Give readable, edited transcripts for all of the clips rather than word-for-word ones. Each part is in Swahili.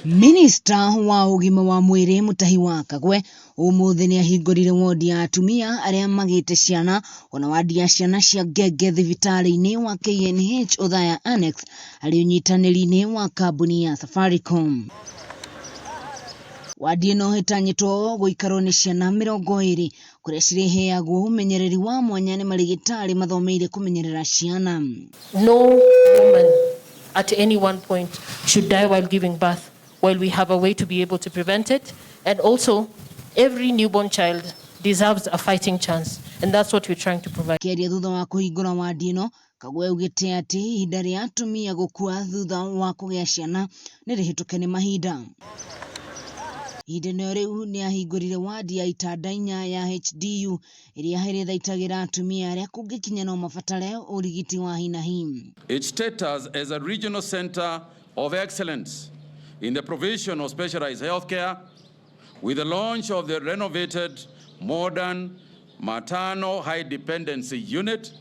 Minister wa ugima wa mwiri mutahi wa Kagwe umuthi ni ahingurire wadi ya atumia aria magite ciana ona wadi ya ciana cia ngenge thibitari-ini wa Kenya National Hospital Othaya-Annexe ari unyitaniri-ini wa kambuni ya Safaricom. Wadi ino itanyitwo guikarwo ni ciana 20 kuria cireheagwo umenyereri wa mwanya ni marigitari mathomeire kumenyerera ciana. No woman at any one point should die while giving birth, while we have a way to be able to prevent it. And also, every newborn child deserves a fighting chance, and that's what we're trying to provide. Kiaria thutha wa kuhingura wadi ino, Kagwe ugite ati ihinda ria atumia gukua thutha wa kugia ciana ni rihituke ni mahinda. Ihinda riu ni ahingurire wadi ya itandainya ya HDU iria herethaitagira atumia aria kungikinya no mabatare urigiti wa hinahi. Its status as a regional center of excellence in the provision of specialized healthcare, with the launch of the renovated modern maternal high dependency unit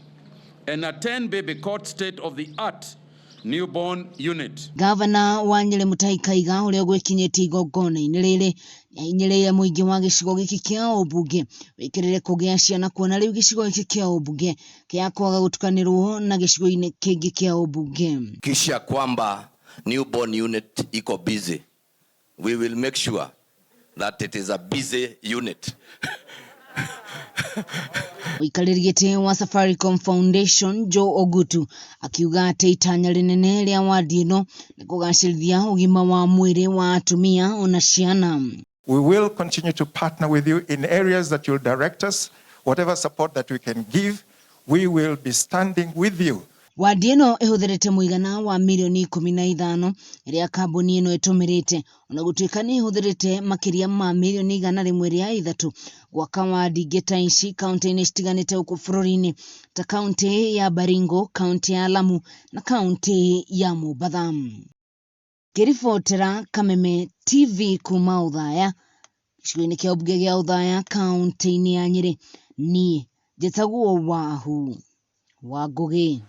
and a 10-baby cot state-of-the-art newborn unit. Governor wa Nyeri Mutahi Kaiga uria gwikinyete igongona-ini riri niahinyiriire muingi wa gicigo giki kia ubunge wikirire kugia ciana kuona riu gicigo giki kia ubunge kia kwaga gutukanirwo na gicigo-ini kingi kia ubunge. Kisha kwamba newborn unit iko busy, we will make sure that it is a busy unit. Wikaririete wa Safaricom Foundation Joe Ogutu akiuga ati itanya rinene ria wadi ino ni kugacirithia ugima wa mwiri wa atumia ona ciana. We will continue to partner with you in areas that you'll direct us. Whatever support that we can give, we will be standing with you. Wadi ino ihuthirite muigana wa milioni 15 iria kambuni ino itumirite ona gutuika ni ihuthirite makiria ma milioni 103 gwaka wadi ngeta ici kaunti-ini citiganite huku bururi-ini ta kaunti ya Baringo, kaunti ya Lamu na kaunti ya Mombasa. Kiribotera Kameme TV kuma Othaya, gicigo-ini kia ubunge gia Othaya, kaunti-ini ya Nyeri, ni njitagwo Wahu wa Ngugi.